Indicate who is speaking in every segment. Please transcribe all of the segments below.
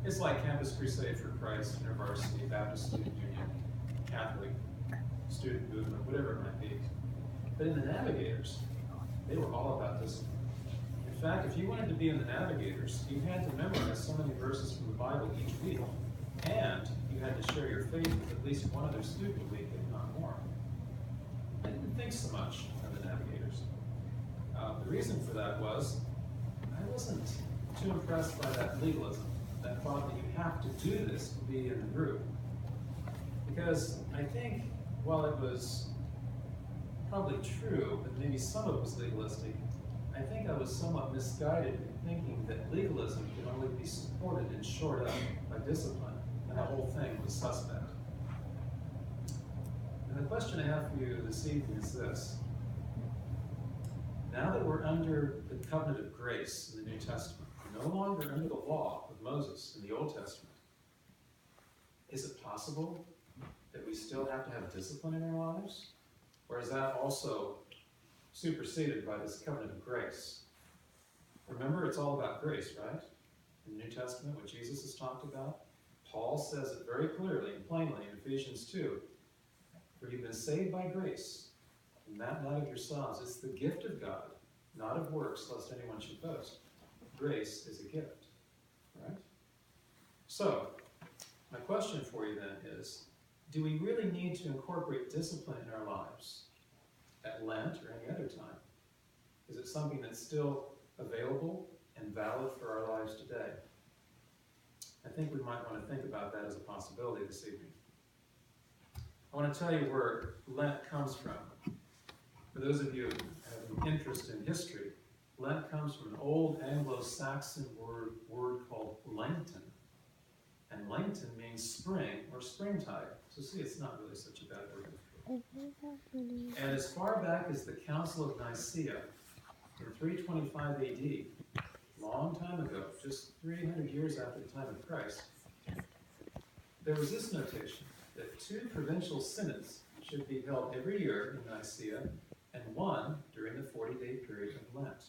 Speaker 1: It's like Campus Crusade for Christ, University, Baptist Student Union, Catholic Student Movement, whatever it might be. But in the Navigators, they were all about discipline. In fact, if you wanted to be in the Navigators, you had to memorize so many verses from the Bible each week, and you had to share your faith with at least one other student a week, if not more. I didn't think so much of the Navigators. The reason for that was I wasn't too impressed by that legalism, that thought that you have to do this to be in the group. Because I think, while it was probably true, but maybe some of it was legalistic, I think I was somewhat misguided in thinking that legalism could only be supported and shored up by discipline, and the whole thing was suspect. And the question I have for you this evening is this. Now that we're under the covenant of grace in the New Testament, we're no longer under the law of Moses in the Old Testament, is it possible that we still have to have discipline in our lives? Or is that also superseded by this covenant of grace? Remember, it's all about grace, right? In the New Testament, what Jesus has talked about. Paul says it very clearly and plainly in Ephesians 2. For you've been saved by grace, and that not of yourselves. It's the gift of God, not of works, lest anyone should boast. Grace is a gift, right? So, my question for you then is, do we really need to incorporate discipline in our lives at Lent or any other time? Is it something that's still available and valid for our lives today? I think we might want to think about that as a possibility this evening. I want to tell you where Lent comes from. For those of you who have an interest in history, Lent comes from an old Anglo-Saxon word called Lenten. And Lenten means spring or springtide. So see, it's not really such a bad word. And as far back as the Council of Nicaea in 325 AD, long time ago, just 300 years after the time of Christ, there was this notation that 2 provincial synods should be held every year in Nicaea, and one during the 40-day period of Lent.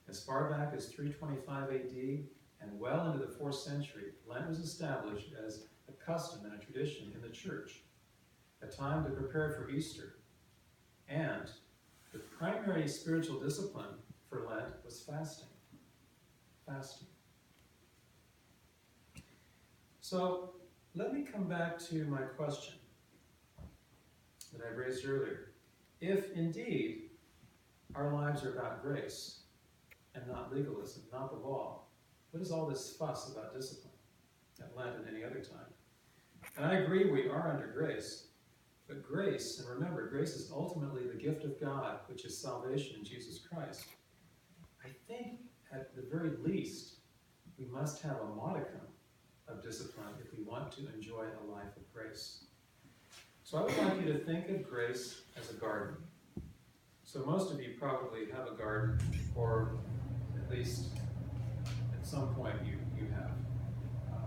Speaker 1: As far back as 325 AD and well into the 4th century, Lent was established as a custom and a tradition in the church, a time to prepare for Easter. And the primary spiritual discipline for Lent was fasting. Fasting. So let me come back to my question that I raised earlier. If indeed our lives are about grace and not legalism, not the law, what is all this fuss about discipline at Lent and any other time? And I agree we are under grace, but grace, and remember, grace is ultimately the gift of God, which is salvation in Jesus Christ. I think at the very least, we must have a modicum of discipline if we want to enjoy a life of grace. So I would like you to think of grace as a garden. So most of you probably have a garden, or at least at some point you have.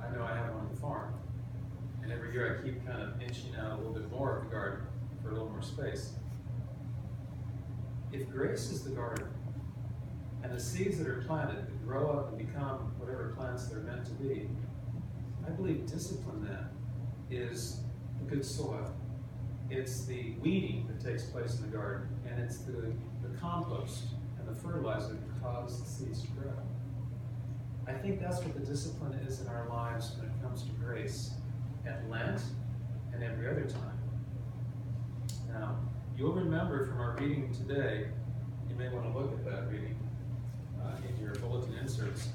Speaker 1: I know I have one on the farm. And every year I keep kind of inching out a little bit more of the garden for a little more space. If grace is the garden, and the seeds that are planted that grow up and become whatever plants they're meant to be, I believe discipline then is the good soil. It's the weeding that takes place in the garden, and it's the compost and the fertilizer that cause the seeds to grow. I think that's what the discipline is in our lives when it comes to grace at Lent and every other time. Now, you'll remember from our reading today, you may want to look at that reading in your bulletin inserts,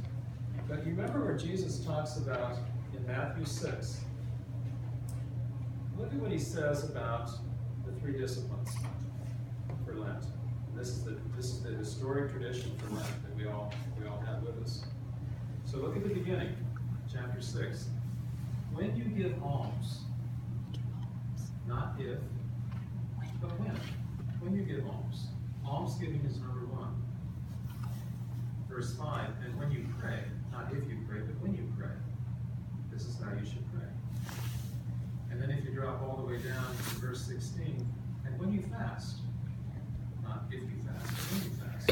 Speaker 1: but you remember where Jesus talks about in Matthew 6. Look at what he says about the 3 disciplines for Lent. And this is the historic tradition for Lent that we all have with us. So look at the beginning, chapter 6. When you give alms, not if, but when. When you give alms. Almsgiving is number 1. Verse 5, and when you pray, not if you pray, but when you pray, this is how you should pray. And then if you drop all the way down to verse 16, and when you fast, not if you fast, but when you fast,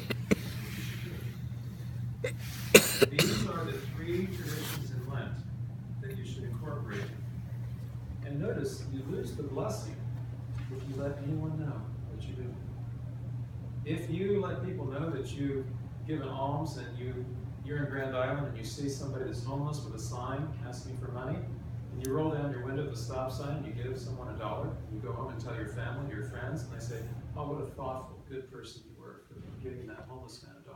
Speaker 1: this is what you should do. These are the 3 traditions in Lent lose the blessing if you let anyone know what you do. If you let people know that you give an alms and you're in Grand Island and you see somebody that's homeless with a sign asking for money, and you roll down your window at the stop sign and you give someone $1, and you go home and tell your family, your friends, and they say, oh, what a thoughtful, good person you were for giving that homeless man $1.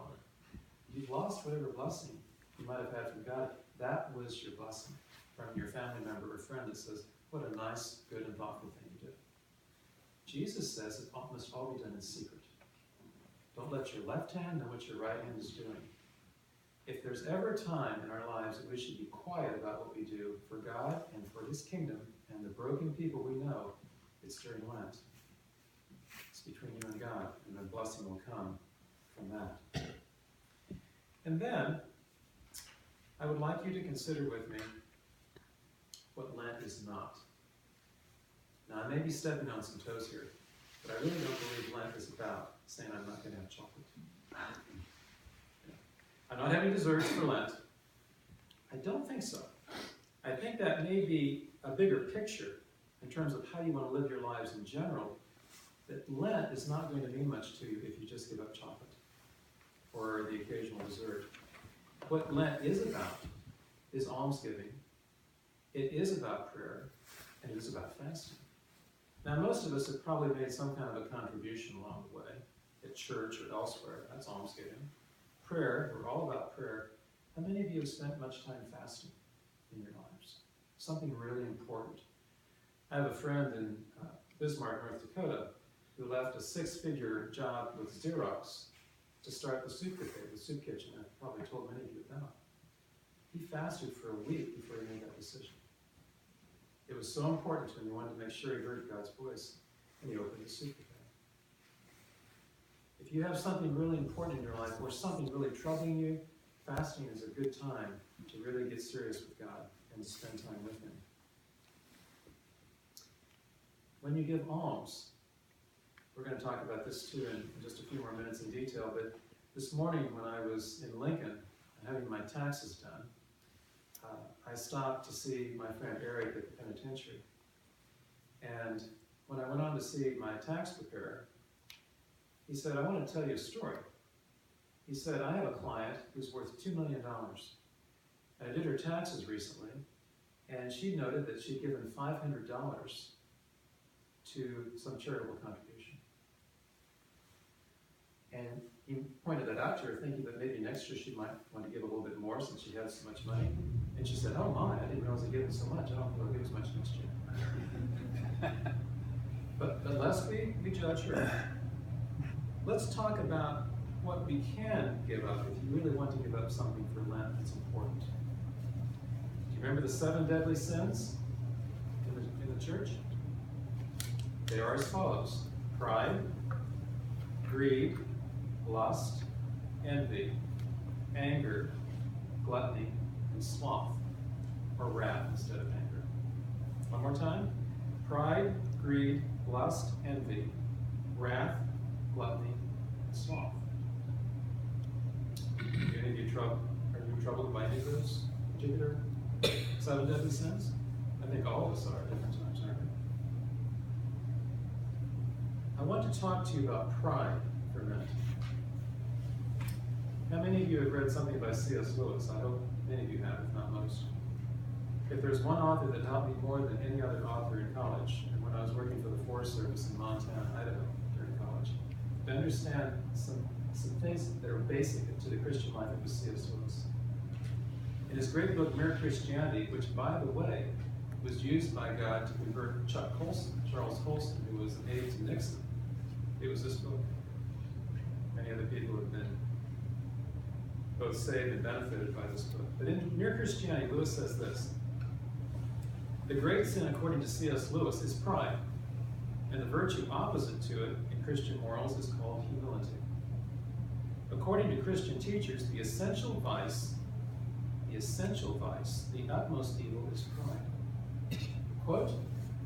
Speaker 1: You've lost whatever blessing you might have had from God. That was your blessing from your family member or friend that says, what a nice, good, and thoughtful thing you did. Jesus says it must all be done in secret. Don't let your left hand know what your right hand is doing. If there's ever a time in our lives that we should be quiet about what we do for God and for His kingdom and the broken people we know, it's during Lent. It's between you and God, and the blessing will come from that. And then, I would like you to consider with me what Lent is not. Now, I may be stepping on some toes here, but I really don't believe Lent is about saying I'm not going to have chocolate. I'm not having desserts for Lent. I don't think so. I think that may be a bigger picture in terms of how you want to live your lives in general, that Lent is not going to mean much to you if you just give up chocolate or the occasional dessert. What Lent is about is almsgiving. It is about prayer, and it is about fasting. Now, most of us have probably made some kind of a contribution along the way, at church or elsewhere. That's almsgiving. Prayer, we're all about prayer. How many of you have spent much time fasting in your lives? Something really important. I have a friend in Bismarck, North Dakota, who left a 6-figure job with Xerox to start the soup cafe, the soup kitchen. I've probably told many of you about. He fasted for a week before he made that decision. It was so important to him, he wanted to make sure he heard God's voice, and he opened the soup cafe. If you have something really important in your life, or something really troubling you, fasting is a good time to really get serious with God and to spend time with Him. When you give alms, we're going to talk about this too in just a few more minutes in detail, but this morning when I was in Lincoln having my taxes done, I stopped to see my friend Eric at the penitentiary. And when I went on to see my tax preparer, he said, I want to tell you a story. He said, I have a client who's worth $2 million. And I did her taxes recently, and she noted that she'd given $500 to some charitable contribution. And he pointed that out to her, thinking that maybe next year she might want to give a little bit more since she has so much money. And she said, oh my, I didn't realize I gave so much. I don't think I'll give as much next year. but lest we judge her, let's talk about what we can give up if you really want to give up something for Lent that's important. Do you remember the 7 deadly sins in the church? They are as follows: pride, greed, lust, envy, anger, gluttony, and sloth, or wrath instead of anger. One more time. Pride, greed, lust, envy, wrath, gluttony, and sloth. Are you troubled by any of those particular 7 deadly sins? I think all of us are at different times, aren't we? I want to talk to you about pride for a minute. How many of you have read something by C.S. Lewis? I hope many of you have, if not most. If there's one author that helped me more than any other author in college, and when I was working for the Forest Service in Montana, Idaho, during college, to understand some things that are basic to the Christian life, it was C.S. Lewis. In his great book, Mere Christianity, which, by the way, was used by God to convert Charles Colson, who was an aide to Nixon, it was this book. Many other people have been both saved and benefited by this book. But in Mere Christianity, Lewis says this: the great sin, according to C.S. Lewis, is pride, and the virtue opposite to it in Christian morals is called humility. According to Christian teachers, the essential vice, the utmost evil is pride. Quote,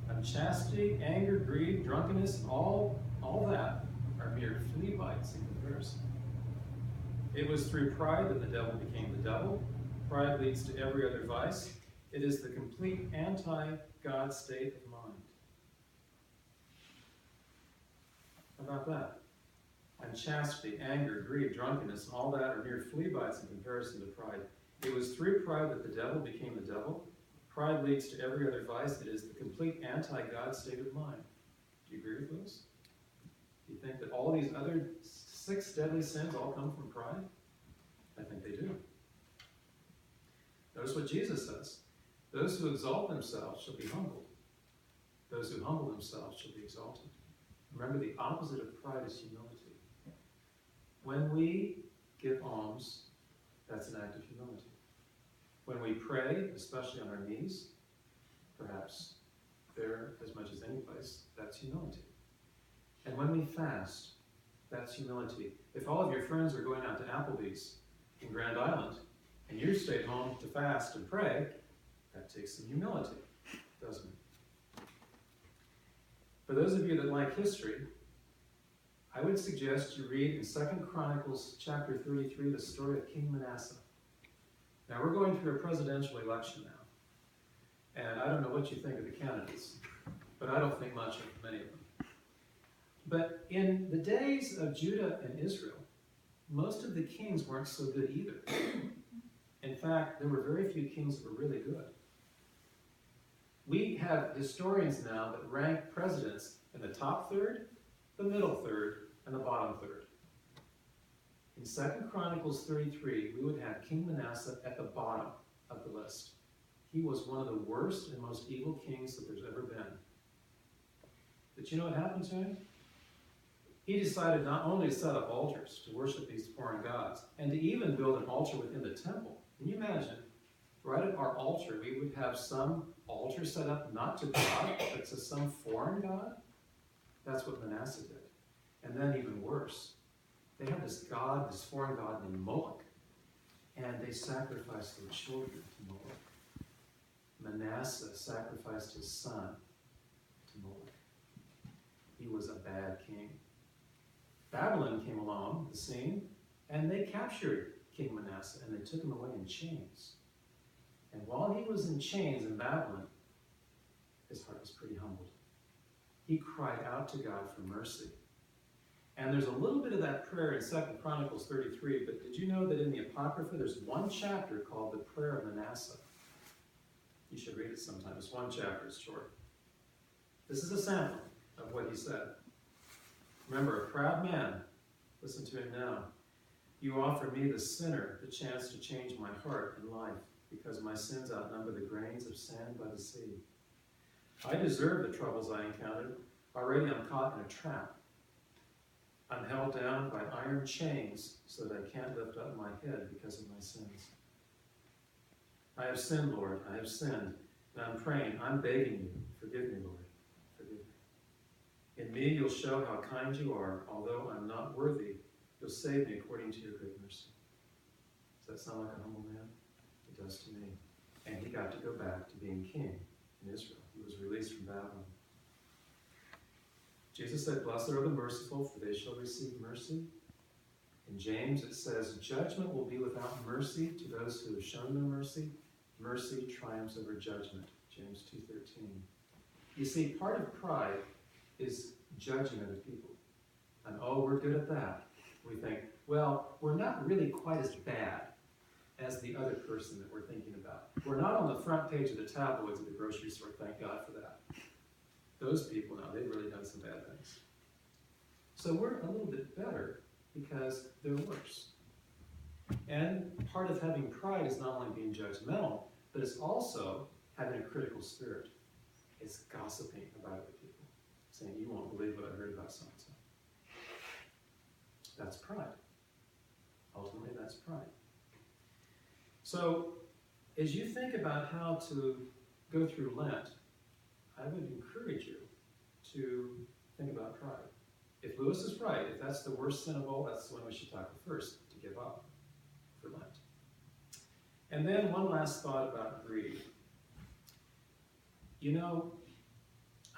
Speaker 1: unchastity, anger, greed, drunkenness, and all that are mere flea bites in comparison. It was through pride that the devil became the devil. Pride leads to every other vice. It is the complete anti-God state of mind. How about that? Unchastity, anger, greed, drunkenness, all that are mere flea bites in comparison to pride. It was through pride that the devil became the devil. Pride leads to every other vice. It is the complete anti-God state of mind. Do you agree with Lewis? Do you think that all these other 6 deadly sins all come from pride? I think they do. Notice what Jesus says. Those who exalt themselves shall be humbled. Those who humble themselves shall be exalted. Remember, the opposite of pride is humility. When we give alms, that's an act of humility. When we pray, especially on our knees, perhaps there as much as any place, that's humility. And when we fast, that's humility. If all of your friends are going out to Applebee's in Grand Island, and you stayed home to fast and pray, that takes some humility, doesn't it? For those of you that like history, I would suggest you read in 2 Chronicles chapter 33 the story of King Manasseh. Now we're going through a presidential election now, and I don't know what you think of the candidates, but I don't think much of many of them. But in the days of Judah and Israel, most of the kings weren't so good either. In fact, there were very few kings that were really good. We have historians now that rank presidents in the top third, the middle third, and the bottom third. In 2 Chronicles 33, we would have King Manasseh at the bottom of the list. He was one of the worst and most evil kings that there's ever been. But you know what happened to him? He decided not only to set up altars to worship these foreign gods, and to even build an altar within the temple. Can you imagine? Right at our altar, we would have some altar set up not to God, but to some foreign god? That's what Manasseh did. And then even worse, they had this god, this foreign god named Moloch, and they sacrificed their children to Moloch. Manasseh sacrificed his son to Moloch. He was a bad king. Babylon came along the scene, and they captured King Manasseh, and they took him away in chains. And while he was in chains in Babylon, his heart was pretty humbled. He cried out to God for mercy. And there's a little bit of that prayer in 2 Chronicles 33, but did you know that in the Apocrypha there's one chapter called the Prayer of Manasseh? You should read it sometime. It's one chapter, it's short. This is a sample of what he said. Remember, a proud man, listen to him now. You offer me, the sinner, the chance to change my heart and life, because my sins outnumber the grains of sand by the sea. I deserve the troubles I encountered. Already I'm caught in a trap. I'm held down by iron chains so that I can't lift up my head because of my sins. I have sinned, Lord, I have sinned, and I'm praying, I'm begging you, forgive me, Lord, forgive me. In me you'll show how kind you are, although I'm not worthy, you'll save me according to your great mercy. Does that sound like a humble man? It does to me. And he got to go back to being king in Israel. He was released from Babylon. Jesus said, blessed are the merciful, for they shall receive mercy. In James it says, judgment will be without mercy to those who have shown no mercy. Mercy triumphs over judgment. James 2:13. You see, part of pride is judging other people. And oh, we're good at that. We think, well, we're not really quite as bad as the other person that we're thinking about. We're not on the front page of the tabloids at the grocery store, thank God for that. Those people now, they've really done some bad things. So we're a little bit better because they're worse. And part of having pride is not only being judgmental, but it's also having a critical spirit. It's gossiping about other people, saying, you won't believe what I heard about so-and-so. That's pride. Ultimately, that's pride. So, as you think about how to go through Lent, I would encourage you to think about pride. If Lewis is right, if that's the worst sin of all, that's the one we should tackle first, to give up for Lent. And then one last thought about greed. You know,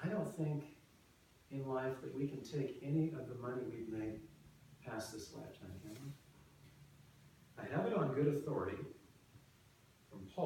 Speaker 1: I don't think in life that we can take any of the money we've made past this lifetime, can we? I have it on good authority from Paul.